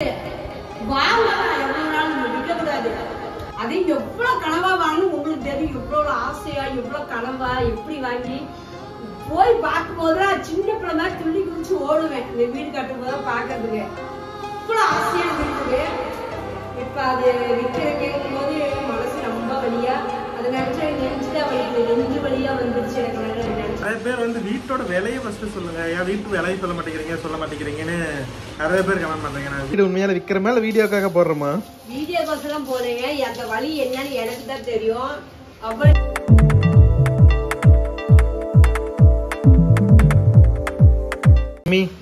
அது எவ்வளவு கனவா வாங்கணும் உங்களுக்கு தெரியும். எவ்வளவு ஆசையா எவ்வளவு கனவா எப்படி வாங்கி போய் பார்க்கும் போதுதான் சின்ன பிள்ளை மாதிரி துள்ளி குதிச்சு ஓடுவேன். இந்த வீடு கட்டும் போது பாக்குறதுக்கு இவ்வளவு ஆசையா இருக்குது. இப்ப அது விற்கிறதுக்கும் போது மனசு ரொம்ப வலியா அது நினைச்சுதான் வலிக்குது. நெஞ்சு வலியா வந்துருச்சு எனக்கு. நிறைய பேர் வந்து வீட்டோட விலையை ஃபர்ஸ்ட் சொல்லுங்க. ஏன் வீட்டு விலையை சொல்ல மாட்டேங்கிறீங்கன்னு நிறைய பேர் கமெண்ட் பண்றீங்க. நான் வீடு உண்மையால விற்கிற மேல வீடியோக்காக போடுறோமா? வீடியோக்கோசரம் போறீங்க. அந்த வலி என்னன்னு எனக்கு தான் தெரியும்.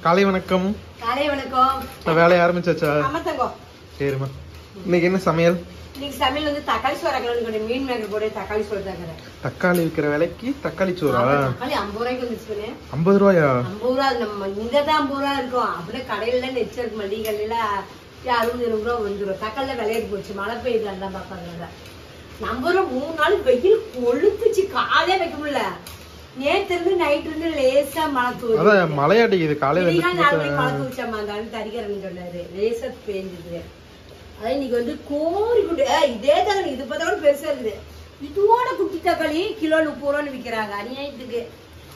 காலை வணக்கம். காலை வணக்கம். வேலையை ஆரம்பிச்சாச்சா? ஆமாங்க. சரிம்மா. இன்னைக்கு என்ன சமையல்? இன்னைக்கு சமையல் வந்து தக்காளி சோறு ஆக்கலாம்னு மீன் மேக்கர் போட்டு தக்காளி சோறு தாக்குறேன். தக்காளி விற்கிற விலைக்கு தக்காளி சோறா? தக்காளி 50 ரூபாய்க்கு வந்துச்சு. 50 ரூபாயா? 50 ரூபா. நம்ம இங்கதான் 50 ரூபா இருக்கும். அப்படியே கடையில நெச்சிருக்கு மல்லிகை கடையில 60 ரூபா வந்துடும். தக்காளில விலையேறி போச்சு. மழை பெய்யுது அந்த பாப்பாங்க. 50 ரூபா 3 நாள் வெயில் கொளுத்துச்சு. காலே வைக்க முடியல. நேற்று இருந்து நைட் இருந்து லேசா மழை தூச்சு. மழையாட்டிக்குது. காலையில 4 மணிக்கு மழை தூச்சாமா. அந்த தரிக்கிறேன்னு சொன்னாரு. லேசா பெய்ஞ்சுது. அதான் இன்னைக்கு வந்து கோரி குட்டி இதே தக்காளி இது பார்த்தா பெருசா இருக்குது. இதுவோட குட்டி தக்காளி கிலோ 30 ரூபான்னு விற்கிறாங்க. அநியாயத்துக்கு.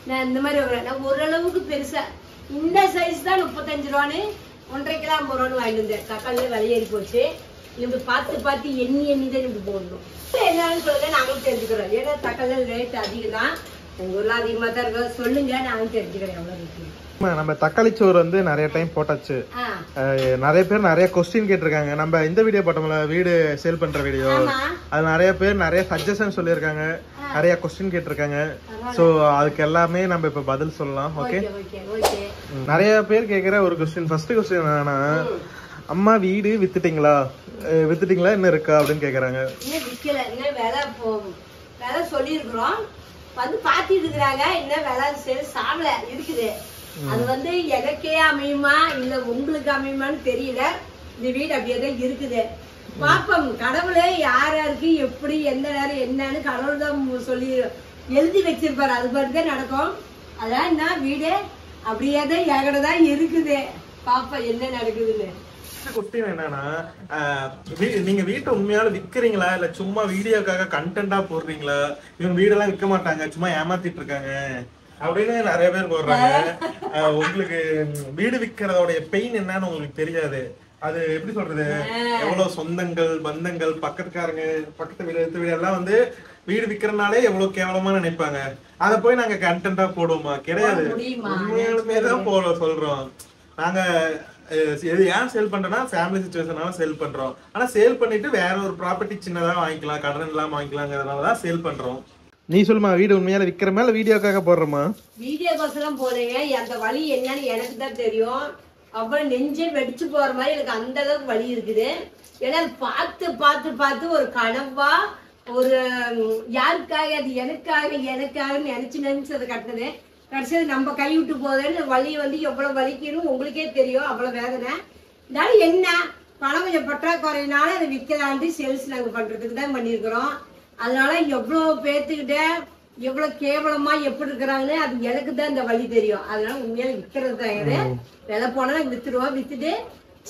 நான் இந்த மாதிரி நான் ஓரளவுக்கு பெருசா இந்த சைஸ் தான் 35 ரூபான்னு 1.5 கிலோ 50 ரூபான்னு வாங்கிட்டு வந்தேன். தக்காளியில விலையேறி போச்சு. இப்படி பார்த்து எண்ணி தான் இப்படி போடணும். என்னன்னு சொல்லுங்க, நாங்களும் தெரிஞ்சுக்கிறோம். ஏன்னா தக்காளி ரேட் அதிகம் தான். உங்க ஊர்ல அதிகமா தான் இருக்கும். சொல்லுங்க, நானும் தெரிஞ்சுக்கிறேன் எவ்வளவு இருக்கு. நம்ம தக்காளி சோறு வந்து நிறைய டைம் போட்டாச்சு. நிறைய பேர் நிறைய கொஸ்டின் கேட்டிருக்காங்க. நம்ம இந்த வீடியோ போட்டோம்ல, வீடு சேல் பண்ற வீடியோ, அது நிறைய பேர் நிறைய சஜஷன் சொல்லியிருக்காங்க, நிறைய கொஸ்டின் கேட்டிருக்காங்க. சோ அதுக்கு எல்லாமே நம்ம இப்ப பதில் சொல்லலாம். ஓகே. நிறைய பேர் கேக்குற ஒரு கொஸ்டின், ஃபர்ஸ்ட் கொஸ்டின் என்னன்னா, அம்மா வீடு வித்துட்டீங்களா என்ன இருக்கா அப்படின்னு கேக்குறாங்க. இன்னும் விக்கல. இன்னும் வேலை சொல்லி இருக்கிறோம். வந்து பாத்திட்டு இருக்கிறாங்க. இன்னும் வேலை சாவல இருக்குது. அது வந்து எனக்கே அமையுமா இல்ல உங்களுக்கு அமையுமான்னு தெரியல. இந்த வீடு அப்படியேதான் இருக்குது. பாப்போம். கடவுளே யாருக்கு எப்படி எந்த நேரம் என்னன்னு கடவுள் தான் சொல்லி எழுதி வச்சிருப்பாரு. அது மாதிரிதான் நடக்கும். அதான் என்ன வீடு அப்படியேதான் எகடதான் இருக்குது. பாப்போம் என்ன நடக்குதுன்னு. கொஸ்டின் என்னன்னா, நீங்க வீட்டை உண்மையால விக்கிறீங்களா இல்ல சும்மா வீடியோக்காக கண்டென்ட்டா போடுறீங்களா? இவங்க வீடெல்லாம் விற்க மாட்டாங்க, சும்மா ஏமாத்திட்டு இருக்காங்க அப்படின்னு நிறைய பேர் போடுறாங்க. உங்களுக்கு வீடு விக்கிறதோட பெயின் என்னன்னு உங்களுக்கு தெரியாது. அது எப்படி சொல்றது, எவ்வளவு சொந்தங்கள் பந்தங்கள் பக்கத்துக்காரங்க பக்கத்து வீடு எடுத்த வீடு எல்லாம் வந்து வீடு விக்கிறனாலே எவ்வளவு கேவலமா நினைப்பாங்க. அதை போய் நாங்க கண்டென்ட்டா போடுவோமா? கிடையாது. உண்மையாலுமே தான் போட சொல்றோம். நாங்க ஏன் சேல் பண்றோம்னா ஃபேமிலி சிச்சுவேஷனால சேல் பண்றோம். ஆனா சேல் பண்ணிட்டு வேற ஒரு ப்ராப்பர்ட்டி சின்னதா வாங்கிக்கலாம், கடன் எல்லாம் வாங்கிக்கலாங்கிறதுனாலதான் சேல் பண்றோம். நீ சொல்லுமா, வீடு உண்மையால விக்கிற மேல வீடியோக்காக போடுறோமா? வீடியோக்கோசரம் போறீங்க. அந்த வலி என்னன்னு எனக்கு தான் தெரியும். அவ்வளவு நெஞ்சே வெடிச்சு போற மாதிரி எனக்கு அந்த அளவுக்கு வலி இருக்குது. ஏன்னா பார்த்து ஒரு கனவா ஒரு யாருக்காக அது எனக்காக நினைச்சு அதை கட்டினது. கடைசியாக நம்ம கை விட்டு போதேன்னு வலி வந்து எவ்வளவு வலிக்கணும் உங்களுக்கே தெரியும். அவ்வளவு வேதனை. இருந்தாலும் என்ன பணம் கொஞ்சம் பற்றாக்குறையினால அதை விற்கலாண்டி சேல்ஸ் நாங்கள் பண்றதுக்கு தான் பண்ணியிருக்கிறோம். அதனால எவ்வளவு பேத்துக்கிட்ட எவ்வளவு கேவலமா எப்படி இருக்கிறாங்கன்னு அது எனக்கு தான் இந்த வலி தெரியும். அதனால உண்மையில விற்கிறது தான். விலை போனா வித்துடுவோம். வித்துட்டு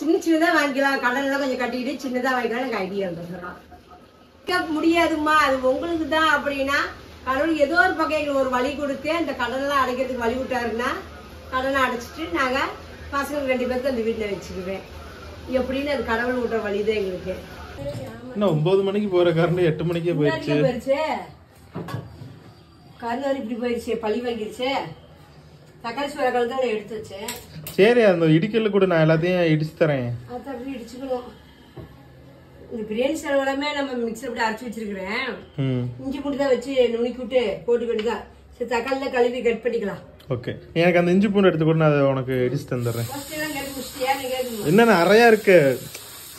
சின்னதா வாங்கிக்கலாம். கடன் எல்லாம் கொஞ்சம் கட்டிக்கிட்டு சின்னதா வாங்கிக்கலாம். எனக்கு ஐடியா இருந்துக்கிறோம். முடியாதுமா, அது உங்களுக்கு தான் அப்படின்னா கடவுள் ஏதோ ஒரு பக்கம் எங்களுக்கு ஒரு வழி கொடுத்து அந்த கடனெல்லாம் அடைக்கிறதுக்கு வழி விட்டாருன்னா கடனை அடைச்சிட்டு நாங்க பசங்க 2 பேருக்கு அந்த வீட்டுல வச்சுக்குவேன். எப்படின்னு அது கடவுள் விட்டுற வழிதான் எங்களுக்கு. 9 மணிக்கு போற கரண்ட் 8 மணிக்கே போயிருச்சு. கருணாரி இப்படி போயிருச்சு, பழி வாங்கிருச்சு. தக்காளி சோறு தான் எடுத்து வச்சேன். சரி, அந்த இடிக்கல கூட நான் எல்லாத்தையும் இடிச்சு தரேன். அப்படி இடிச்சுக்கணும். இந்த பிரியாணி செலவுலாமே நம்ம மிக்சர் அப்படி அரைச்சு வச்சிருக்கிறேன். இஞ்சி பூண்டு தான் வச்சு நுணுக்கி விட்டு போட்டு வேண்டியதான். சரி, தக்காளில கழுவி கட் பண்ணிக்கலாம். ஓகே, எனக்கு அந்த இஞ்சி பூண்டு எடுத்து கூட நான் உனக்கு இடிச்சு தந்துடுறேன். என்ன நிறைய இருக்கு.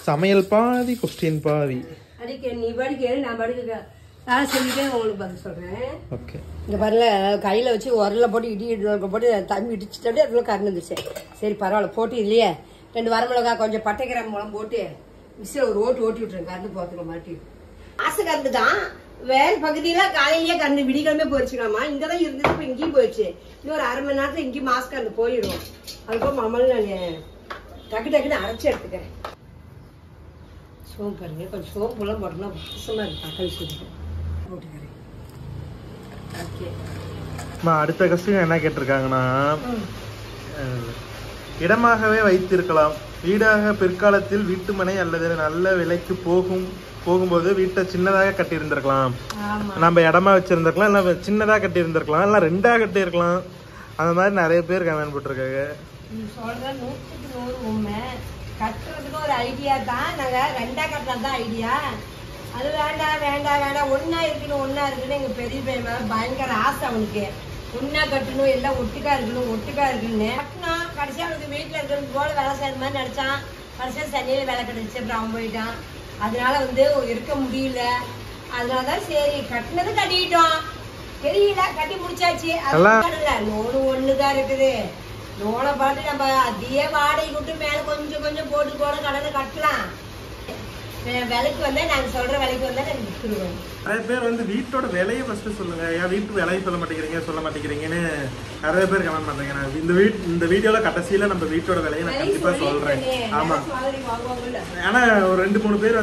சமையல் பாதி, கொஸ்டின் பாதி. அடிக்க நீ படிக்க நான் படிக்க நான் சொல்லிட்டே உங்களுக்கு பதில் சொல்றேன். ஓகே. இந்த பாருல கையில வச்சு உரல போட்டு இடி போட்டு தண்ணி இடிச்சுட்டு அதுக்குள்ள கறந்து வந்துருச்சு. சரி பரவாயில்ல, போட்டு இல்லையே 2 வரமிளகா கொஞ்சம் பட்டை கிராம்பு மூலம் போட்டு மிக்சில ஒரு ஓட்டி விட்டுறேன். கறந்து போறதுக்கு மாட்டி ஆசை கறந்து தான். வேற பகுதியில காலையிலேயே கறந்து விடிக்கிழமே போயிடுச்சுக்கலாமா. இங்கதான் இருந்துச்சு, இப்ப இங்கேயும் போயிடுச்சு. இன்னும் ஒரு 1/2 மணி நேரத்துல இங்கேயும் மாஸ்க் கறந்து போயிடும். அதுக்கும் மாமல்ல நான் டக்கு டக்குன்னு அரைச்சி எடுத்துக்கிறேன். சோம்பு பாருங்க, கொஞ்சம் சோம்புலாம் போட்டோம்னா புதுசமாக இருக்கு. தக்காளி சோம்பு போட்டுக்கிறேன். ஓகே, அடுத்த கஷ்டம் என்ன கேட்டிருக்காங்கன்னா, இடமாகவே வைத்திருக்கலாம், வீடாக பிற்காலத்தில் வீட்டுமனை அல்லது நல்ல விலைக்கு போகும்போது வீட்டை சின்னதாக கட்டியிருந்திருக்கலாம், நம்ம இடமா வச்சிருந்திருக்கலாம், இல்லை சின்னதாக கட்டியிருந்திருக்கலாம், இல்லை 2ஆ கட்டியிருக்கலாம். அந்த மாதிரி நிறைய பேர் கமெண்ட் போட்டிருக்காங்க. சொல்ற 100க்கு 100 உண்மை. கட்டுறதுக்கு ஒரு ஐடியா தான். நாங்கள் 2ஆ கட்டுறது தான் ஐடியா. அது வேண்டாம் வேண்டாம் வேண்டாம், ஒன்றா இருக்குன்னு எங்கள் பெரிய பையன் பயங்கர ஆசை. அவனுக்கு ஒன்றா கட்டணும், எல்லாம் ஒட்டுக்கா இருக்குன்னு கட்டணும். கடைசியாக அவனுக்கு வீட்டில் இருக்கிறது போல வேலை செய்யற மாதிரி நினச்சான். கடைசியாக சனியில் வேலை கிடைச்சி அப்புறம் அவன் போயிட்டான். அதனால இருக்க முடியல. அதனாலதான் சரி கட்டினது கட்டிக்கிட்டோம். தெரியல, கட்டி முடிச்சாச்சு. லோனு ஒண்ணுதான் இருக்குது. லோனை பார்த்து நம்ம அதே வாடகை விட்டு மேல கொஞ்சம் கொஞ்சம் போட்டு கூட கடனை கட்டலாம். விலைக்கு வந்தா நாங்க சொல்ற விலைக்கு வந்தா நாங்க விட்டுருவோம். நிறைய பேர் வீட்டோட விலையை ஃபர்ஸ்ட் சொல்லுங்க, ஏன் வீட்டு விலையை சொல்ல மாட்டேங்கிறீங்கன்னு நிறைய பேர் கமெண்ட் பண்றீங்க. இந்த வீடியோல கடைசியில நம்ம வீட்டோட விலையை நான் கண்டிப்பா சொல்றேன். ஆமா, ஏன்னா ஒரு 2-3 பேர்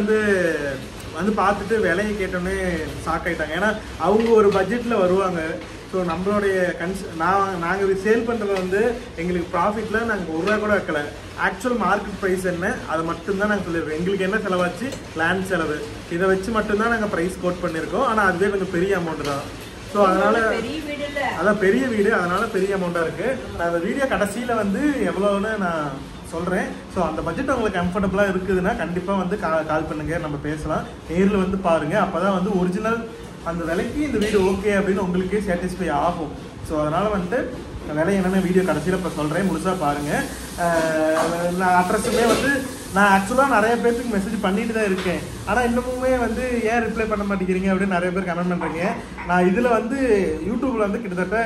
பார்த்துட்டு விலையை கேட்டோன்னே ஷாக் ஆயிட்டாங்க. ஏன்னா அவங்க ஒரு பட்ஜெட்ல வருவாங்க. ஸோ நம்மளுடைய நாங்கள் சேல் பண்ணுறது எங்களுக்கு ப்ராஃபிட்டில் நாங்கள் 1 ரூபா கூட வைக்கல. ஆக்சுவல் மார்க்கெட் ப்ரைஸ் என்ன அதை மட்டும்தான் நாங்கள் சொல்லியிருக்கோம். எங்களுக்கு என்ன செலவாச்சு, லேண்ட் செலவு, இதை வச்சு மட்டும்தான் நாங்கள் ப்ரைஸ் கோட் பண்ணியிருக்கோம். ஆனால் அதுவே கொஞ்சம் பெரிய அமௌண்ட் தான். ஸோ அதனால் அதான் பெரிய வீடு, அதனால் பெரிய அமௌண்ட்டாக இருக்குது. நான் அந்த வீடியோ கடைசியில் எவ்வளோன்னு நான் சொல்கிறேன். ஸோ அந்த பட்ஜெட் உங்களுக்கு கம்ஃபர்டபுளாக இருக்குதுன்னா கண்டிப்பாக கால் பண்ணுங்கள், நம்ம பேசலாம். நேரில் பாருங்கள். அப்போ தான் ஒரிஜினல் அந்த விலைக்கு இந்த வீடு ஓகே அப்படின்னு உங்களுக்கே சாட்டிஸ்ஃபை ஆகும். ஸோ அதனால் விலை என்னென்ன வீடியோ கடைசியில் இப்போ சொல்கிறேன், முழுசாக பாருங்கள். நான் அட்ரஸுமே நான் ஆக்சுவலாக நிறைய பேருக்கு மெசேஜ் பண்ணிட்டு தான் இருக்கேன். ஆனால் இன்னமுமே ஏன் ரிப்ளை பண்ண மாட்டேங்கிறீங்க அப்படின்னு நிறைய பேர் கமெண்ட் பண்ணுறீங்க. நான் இதில் யூடியூப்பில் கிட்டத்தட்ட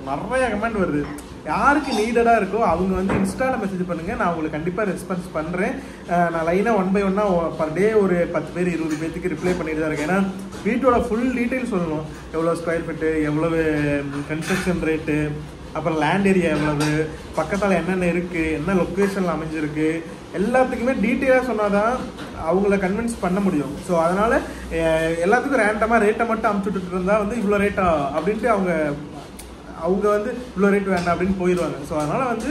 நிறைய கமெண்ட் வருது. யாருக்கு நீடடாக இருக்கோ அவங்க இன்ஸ்டாவில் மெசேஜ் பண்ணுங்கள், நான் உங்களுக்கு கண்டிப்பாக ரெஸ்பான்ஸ் பண்ணுறேன். நான் லைனாக 1 by 1 பர் டே ஒரு 10 பேர் 20 பேருக்கு ரிப்ளை பண்ணிட்டு தான் இருக்கேன். ஏன்னா வீட்டோட ஃபுல் டீட்டெயில் சொல்லணும். எவ்வளோ ஸ்கொயர் ஃபீட்டு, எவ்வளவு கன்ஸ்ட்ரக்ஷன் ரேட்டு, அப்புறம் லேண்ட் ஏரியா எவ்வளவு, பக்கத்தில் என்னென்ன இருக்குது, என்ன லொக்கேஷனில் அமைஞ்சிருக்கு, எல்லாத்துக்குமே டீட்டெயிலாக சொன்னால் தான் அவங்கள கன்வின்ஸ் பண்ண முடியும். ஸோ அதனால் எல்லாத்துக்கும் ரேண்டமாக ரேட்டை மட்டும் அமுச்சுட்டு இருந்தால் இவ்வளோ ரேட்டா அப்படின்ட்டு அவங்க இவ்வளோ ரேட் வேண்டாம் அப்படின்னு போயிடுவாங்க. ஸோ அதனால்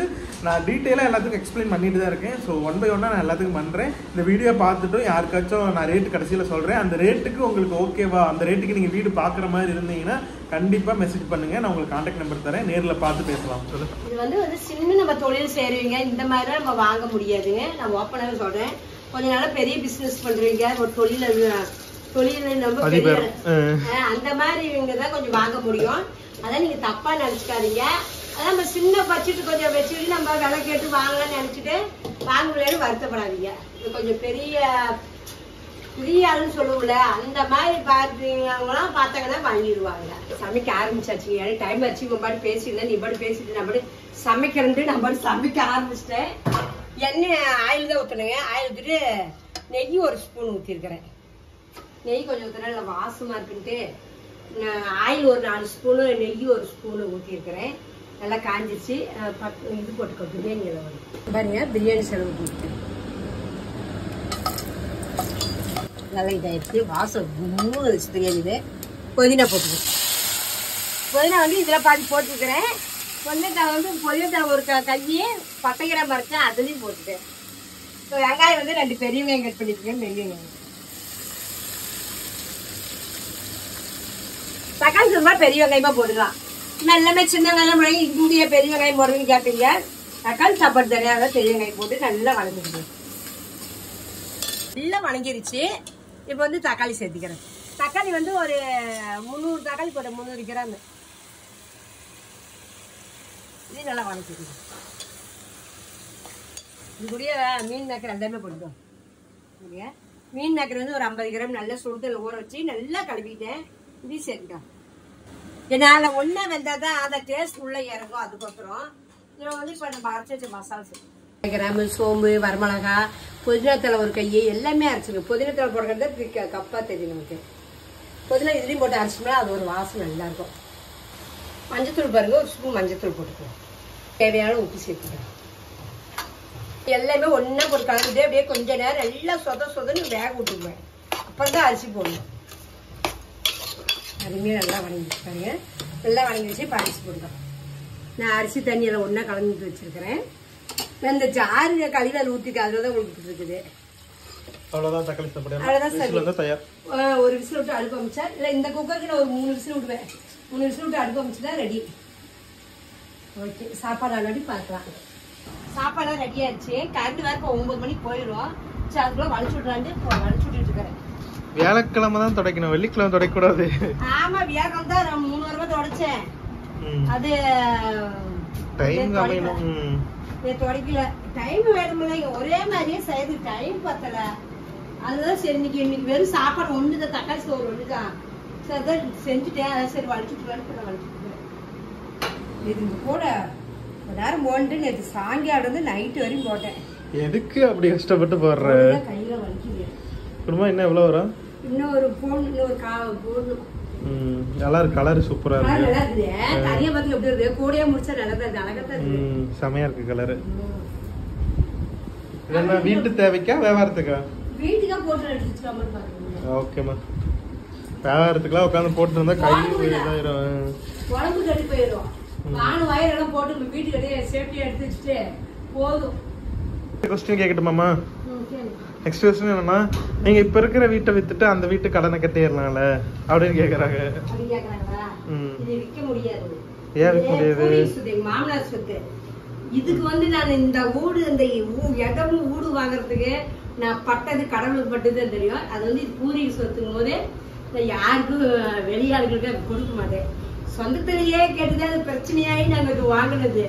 நான் டீட்டெயிலாக எல்லாத்துக்கும் எக்ஸ்பிளைன் பண்ணிட்டு தான் இருக்கேன். ஸோ 1 by 1 நான் எல்லாத்துக்கும் பண்ணுறேன். இந்த வீடியோ பார்த்துட்டும் யாருக்காச்சும் நான் ரேட்டு கடைசியில் சொல்கிறேன். அந்த ரேட்டுக்கு உங்களுக்கு ஓகேவா, அந்த ரேட்டுக்கு நீங்கள் வீடு பார்க்குற மாதிரி இருந்தீங்கன்னா கண்டிப்பாக மெசேஜ் பண்ணுங்கள். நான் உங்களுக்கு கான்டாக்ட் நம்பர் தரேன், நேரில் பார்த்து பேசலாம். இது சின்ன நம்ம தொழில் செய்கிறீங்க, இந்த மாதிரிலாம் நம்ம வாங்க முடியாதுங்க. நான் ஓப்பனாக சொல்கிறேன். கொஞ்ச நாளாக பெரிய பிஸ்னஸ் பண்ணுறீங்க, ஒரு தொழில் நம்ம அந்த மாதிரி இவங்க தான் கொஞ்சம் வாங்க முடியும். அதான் நீங்க தப்பா நினைச்சுக்காதீங்க. அதான் நம்ம சின்ன பட்ஜெட் கொஞ்சம் வச்சுட்டு நம்ம விலை கேட்டு வாங்கலாம்னு நினைச்சிட்டு வாங்கலன்னு வருத்தப்படாதீங்க. இது கொஞ்சம் பெரிய ஆளுன்னு சொல்லுவோம்ல, அந்த மாதிரி பார்த்தீங்கன்னா பார்த்தாங்கன்னா வாங்கிடுவாங்க. சமைக்க ஆரம்பிச்சாச்சு, எனக்கு டைம் ஆச்சு. இவன் பாட்டு பேசியிருந்தேன், நீ பாட்டு பேசிட்டு நான் பாட்டு சமைக்கிறது, நான் பாட்டு சமைக்க ஆரம்பிச்சிட்டேன். எண்ணெய் ஆயில் தான் ஊற்றணுங்க. ஆயில் ஊற்றிட்டு நெய் 1 ஸ்பூன் ஊற்றிருக்கிறேன். நெய் கொஞ்சம் ஊற்றினா இல்லை வாசமா இருக்குன்ட்டு ஆயில் ஒரு 4 ஸ்பூனு, நெய் 1 ஸ்பூனு ஊற்றிருக்கிறேன். நல்லா காஞ்சிச்சு. இது போட்டுக்கோ, பிரியாணி பாருங்க, பிரியாணி செலவு போட்டு நல்லா இதாகிடுச்சு. வாசம் 3 பிரியாணி. புதினா போட்டுக்கோ. புதினா இதில் பாதி போட்டுருக்கிறேன். புதினா ஒரு கையை பட்டைக்கிராம இருக்கேன், அதுலேயும் போட்டுட்டேன். இப்போ வெங்காயம் 2 பெரிய வெங்காயம் கட் பண்ணிருக்கேன், பெரிய வெங்காயம். தக்காளி சும்மா பெரிய வெங்காயமா போட்டுக்கலாம். எல்லாமே சின்ன வெங்காயம் இந்திய பெரிய வெங்காயம் போடுறதுன்னு கேட்பீங்க. தக்காளி சாப்பாடு தானே, அதான் பெரிய வெங்காயம் போட்டு நல்லா வணங்கிடுது. நல்லா வணங்கிருச்சு. இப்போ தக்காளி சேர்த்துக்கிறேன். தக்காளி ஒரு 300 தக்காளி போட்டேன், 300 கிராம். இது நல்லா வணக்கிடுது. இது கூட மீன் மேக்கர் எல்லாமே போட்டுக்கோம். மீன் மேக்கர் ஒரு 50 கிராம் நல்லா சுடுதல் ஊற வச்சு நல்லா கழுவிட்டேன். இது சேர்த்துக்கா. என்னால் ஒன்றா வெந்தால் தான் அந்த டேஸ்ட் உள்ளே இறங்கும். அதுக்கப்புறம் இதில் இப்போ நம்ம அரைச்சி வச்ச மசாலா சேர்த்து கிராம்பு, சோம்பு, வரமிளகா, புதினத்தலை 1 கையை எல்லாமே அரைச்சிங்க. புதினத்தலை போடுறது கப்பாக தெரியும் நமக்கு. புதினா இதுலேயும் போட்டு அரைச்சோம்னா அது ஒரு வாசம் நல்லாயிருக்கும். மஞ்சத்தூள் பாருங்க, 1 ஸ்பூன் மஞ்சத்தூள் போட்டுக்கலாம். தேவையான உப்பு சேர்த்துக்கலாம். எல்லாமே ஒன்றா போட்டு கலந்துட்டு அப்படியே கொஞ்ச நேரம் நல்லா சொதன்னு வேக விட்டுக்குவேன். அப்புறம் தான் அரிசி போடணும். அதுவுமே நல்லா வணங்கிட்டாங்க. நல்லா வணங்கி வச்சு இப்போ அரிசி போட்டுக்கலாம். நான் அரிசி தண்ணியில் ஒன்றா கலந்துட்டு வச்சுருக்கிறேன். நான் இந்த ஜாரு கழிவு அதில் ஊற்றிட்டு அதில் தான் ஊற்றிட்டு இருக்குது. அவ்வளோதான் தக்காளி சாப்பாடு. அவ்வளோதான் சார். தயார். ஒரு விசில் விட்டு அடுப்பு அமைச்சா இல்லை இந்த குக்கருக்கு நான் ஒரு 3 விசில் விடுவேன். 3 விசில் விட்டு அடுப்பு அமைச்சுதான் ரெடி. ஓகே, சாப்பாடு ஆல்ரெடி பார்க்கலாம். சாப்பாடெல்லாம் ரெடி ஆயிடுச்சு. கரண்ட் வேறு இப்போ 9 மணிக்கு போயிடும். சரி, அதுக்குள்ள வலிச்சு விட்றாண்டு இப்போ வலிச்சு விட்டுட்டு இருக்கிறேன். வியாழக்கிழமை தான் துடைக்கணும், வெள்ளிக்கிழமை துடைக்கக்கூடாது. ஆமா, வியாழக்கிழமை தான் 3 வாரமா துடைச்சேன். அது டைம் அமையணும். துடைக்கல, டைம் வேணுமில்ல. ஒரே மாதிரியே செய்யுது, டைம் பத்தல. அதுதான் சரி இன்னைக்கு வெறும் சாப்பாடு ஒண்ணுதான், தக்காளி சோறு ஒண்ணுதான். சரி அதான் செஞ்சுட்டேன். அதான் சரி வலிச்சுட்டு இது கூட ஒரு நேரம் போட்டு நேற்று சாயங்காலம் வந்து நைட்டு வரையும் போட்டேன். எதுக்கு அப்படி கஷ்டப்பட்டு போடுற? கையில வலிக்குது. குடும்பம் என்ன எவ்வளவு வரும்? இன்னும் ஒரு போன், இன்னொரு போடணும். நல்லா இருக்கு, கலர் சூப்பரா இருக்கு. நல்லா இருக்குது. தனியா பார்த்து எப்படி இருக்கு, கூடையா முடிச்சா நல்லா தான் இருக்கு, அழகா தான் இருக்கு. செமையா இருக்கு கலர். இதெல்லாம் வீட்டு தேவைக்கா வியாபாரத்துக்கா? வீட்டுக்கா போட்டு எடுத்துக்காம பாருங்க. ஓகேமா, வியாபாரத்துக்குலாம் உட்காந்து போட்டு இருந்தா கை இதாயிரும், உடம்பு கட்டி போயிடும். வானம் வயரெல்லாம் போட்டு வீட்டுக்கிட்டே சேஃப்டியா எடுத்து வச்சுட்டு போதும். கொஸ்டின் கேட்கட்டுமாமா? நெக்ஸ்ட் கொஸ்டின் என்னன்னா, நீங்க இப்ப இருக்கிற வீட்டை வித்துட்டு அந்த வீட்டு கடனை கட்டிடலாம்ல அப்படின்னு கேக்குறாங்க. இது விற்க முடியாது. ஏன் விற்க முடியாது? மாமனார் சொத்து. இதுக்கு வந்து நான் இந்த ஊடு, இந்த இடமும் ஊடு வாங்குறதுக்கு நான் பட்டது கடவுளுக்கு பட்டது தெரியும். அது வந்து பூர்வீக சொத்துக்கும் போது யாருக்கும் வெளியாளுகளுக்கு அது கொடுக்க மாட்டேன். சொந்தத்திலேயே கேட்டுதான் அது பிரச்சனையாகி நாங்க இது வாங்கினது.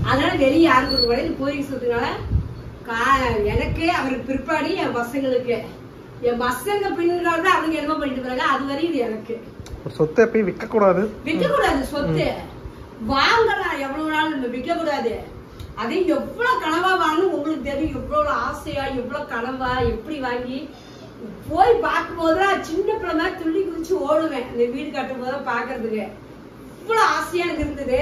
அதனால வெளியே யாரும் கொடுக்க மாட்டேன். இது பூர்வீக சொத்துனால எனக்கு அவருக்கு பிற்பாடி என் பசங்களுக்கு, என் பசங்க பின்னால அவங்க என்ன பண்ணிட்டு போறாங்க. அது வரையும் இது எனக்கு. சொத்தை எப்பயும் விற்க கூடாது. விற்க கூடாது. சொத்து வாங்கலாம், எவ்வளவு நாள் நம்ம விற்க கூடாது. அதே எவ்வளவு கனவா வாங்கணும் உங்களுக்கு தெரியும். எவ்வளவு ஆசையா, எவ்வளவு கனவா எப்படி வாங்கி போய் பார்க்கும் போதுதான் சின்ன பிள்ளை மாதிரி துள்ளி குதிச்சு ஓடுவேன். இந்த வீடு கட்டும் போதுதான் பாக்குறதுக்கு இவ்வளவு ஆசையா எனக்கு இருந்தது.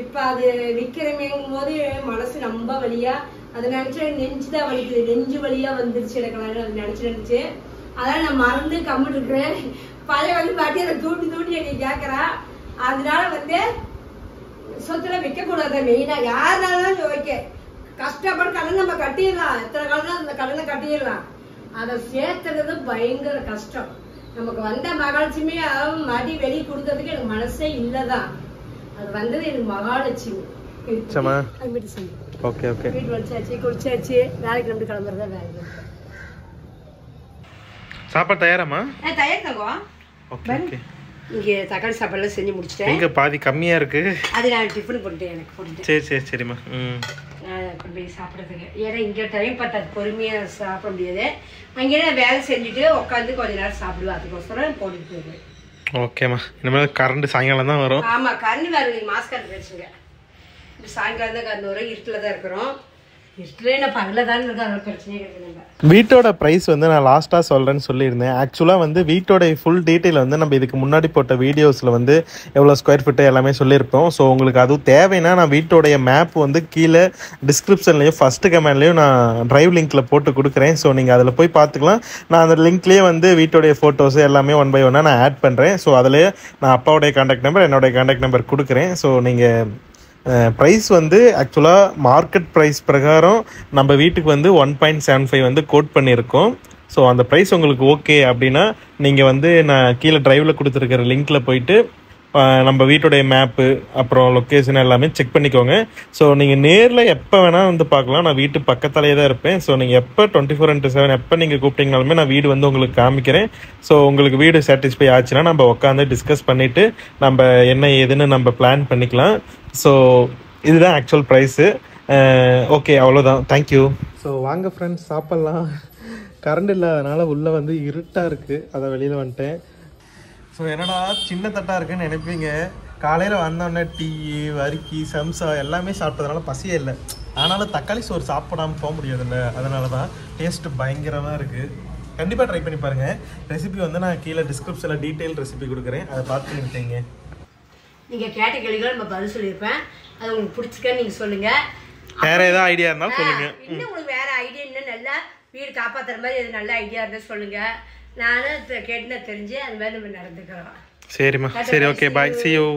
இப்ப அது விக்கிறமேங்கும் போது மனசு ரொம்ப வலியா, அதை நினைச்சு நெஞ்சுதான் வலிக்குது. நெஞ்சு வலியா வந்துருச்சு எனக்கு. நினைச்சு அதனால நான் மறந்து கம்மிட்டு இருக்கிறேன். பழைய வழி பாட்டி அதை தூண்டி என்னை கேட்கறா. அதனால வந்து சொத்துல விற்க கூடாது. மெயினா யாருனாலும் ஓகே, கஷ்டப்பட கடனை நம்ம கட்டிடலாம். எத்தனை காலம் அந்த கடனை கட்டிடலாம். அதை சேர்த்துறது பயங்கர கஷ்டம். நமக்கு வந்த மகாலட்சுமி மடி வெளியே கொடுக்கறதுக்கு எனக்கு மனசே இல்லதான். அது வந்தது எனக்கு மகாலட்சுமி. ஓகே ஓகே, வீட்டு வச்சாச்சு, குடிச்சாச்சு. வேலைக்கு நம்பி கிளம்புறதா வேலை. சாப்பாடு தயாராமா? தயார் தங்கம். Okay okay. இங்க தக்காளி சாப்பாடுலாம் செஞ்சு முடிச்சிட்டேன். இங்க பாதி கம்மியா இருக்கு. அது நான் டிஃபன் போட்டுட்டேன், எனக்கு போட்டுட்டேன். சரி சரி சரிம்மா. கொண்டு போய் சாப்பிட்றதுக்கு. ஏன்னா இங்கே டைம் பத்தாது, பொறுமையாக சாப்பிட முடியாது. அங்கேயே நான் வேலை செஞ்சுட்டு உட்காந்து கொஞ்ச நேரம் சாப்பிடுவேன். அதுக்கோசரம் போட்டுட்டு போயிடுவேன். ஓகேம்மா. இனிமேல் கரண்ட் சாயங்காலம் தான் வரும். ஆமாம், கரண்ட் வேறு மாசு கரண்ட் வச்சுங்க. சாயங்காலம் தான் கரண்ட் வரும். இருட்டில் தான் இருக்கிறோம். வீட்டோட ப்ரைஸ் வந்து நான் லாஸ்ட்டாக சொல்கிறேன்னு சொல்லியிருந்தேன். ஆக்சுவலாக வந்து வீட்டோட ஃபுல் டீட்டெயில் வந்து நம்ம இதுக்கு முன்னாடி போட்ட வீடியோஸில் வந்து எவ்வளோ ஸ்கொயர் ஃபீட்டு எல்லாமே சொல்லியிருப்போம். ஸோ உங்களுக்கு அதுவும் தேவைன்னா நான் வீட்டோடைய மேப் வந்து கீழே டிஸ்கிரிப்ஷன்லேயும் ஃபஸ்ட்டு கமெண்ட்லேயும் நான் ட்ரைவ் லிங்க்கில் போட்டு கொடுக்குறேன். ஸோ நீங்கள் அதில் போய் பார்த்துக்கலாம். நான் அந்த லிங்க்லேயே வந்து வீட்டோடைய ஃபோட்டோஸ் எல்லாமே 1 by 1 நான் ஆட் பண்ணுறேன். ஸோ அதில் நான் அப்பாவுடைய கான்டாக்ட் நம்பர், என்னோடைய கான்டாக்ட் நம்பர் கொடுக்குறேன். ஸோ நீங்கள் ப்ரைஸ் வந்து ஆக்சுவலாக மார்க்கெட் ப்ரைஸ் பிரகாரம் நம்ம வீட்டுக்கு வந்து 1.75 வந்து கோட் பண்ணியிருக்கோம். ஸோ அந்த ப்ரைஸ் உங்களுக்கு ஓகே அப்படின்னா நீங்கள் வந்து நான் கீழே ட்ரைவில் கொடுத்துருக்கிற லிங்க்கில் போயிட்டு நம்ம வீட்டுடைய மேப்பு அப்புறம் லொக்கேஷன் எல்லாமே செக் பண்ணிக்கோங்க. ஸோ நீங்கள் நேரில் எப்போ வேணால் வந்து பார்க்கலாம். நான் வீட்டு பக்கத்துலேயே தான் இருப்பேன். ஸோ நீங்கள் எப்போ 24/7 எப்போ நீங்கள் கூப்பிட்டீங்கனாலுமே நான் வீடு வந்து உங்களுக்கு காமிக்கிறேன். ஸோ உங்களுக்கு வீடு சாட்டிஸ்ஃபை ஆச்சுன்னா நம்ம உட்காந்து டிஸ்கஸ் பண்ணிவிட்டு நம்ம என்ன ஏதுன்னு நம்ம பிளான் பண்ணிக்கலாம். ஸோ இதுதான் ஆக்சுவல் ப்ரைஸு. ஓகே, அவ்வளோதான். தேங்க்யூ. ஸோ வாங்க ஃப்ரெண்ட்ஸ் சாப்பிட்லாம். கரண்ட் இல்லாதனால உள்ளே வந்து இருட்டாக இருக்குது, அதை வெளியில் வந்துட்டேன். ஸோ என்னடா சின்ன தட்டாக இருக்குன்னு நினைப்பீங்க. காலையில் வந்தோடனே டீ, வரிக்கி, சம்சா எல்லாமே சாப்பிட்டதுனால பசியே இல்லை. ஆனாலும் தக்காளி சோறு சாப்பிடாமல் போக முடியாதுல்ல, அதனால தான் டேஸ்ட்டு பயங்கரமாக இருக்குது. கண்டிப்பாக ட்ரை பண்ணி பாருங்கள். ரெசிபி வந்து நான் கீழே டிஸ்கிரிப்ஷனில் டீட்டெயில் ரெசிபி கொடுக்குறேன், அதை பார்த்து நினைத்தீங்க. நீங்கள் கேட்ட கேள்விகள் நம்ம பதில் சொல்லியிருப்பேன். அது உங்களுக்கு பிடிச்சிக்கன்னு நீங்கள் சொல்லுங்கள். வேற ஏதாவது ஐடியா இருந்தாலும் சொல்லுங்க. இன்னும் உங்களுக்கு வேற ஐடியா இன்னும் நல்லா வீடு காப்பாத்துற மாதிரி எது நல்ல ஐடியா இருந்தா சொல்லுங்க. நானும் கேட்டுன்னு தெரிஞ்சு அந்த மாதிரி நம்ம நடந்துக்கிறோம். சரிம்மா, சரி, ஓகே, பாய், see you.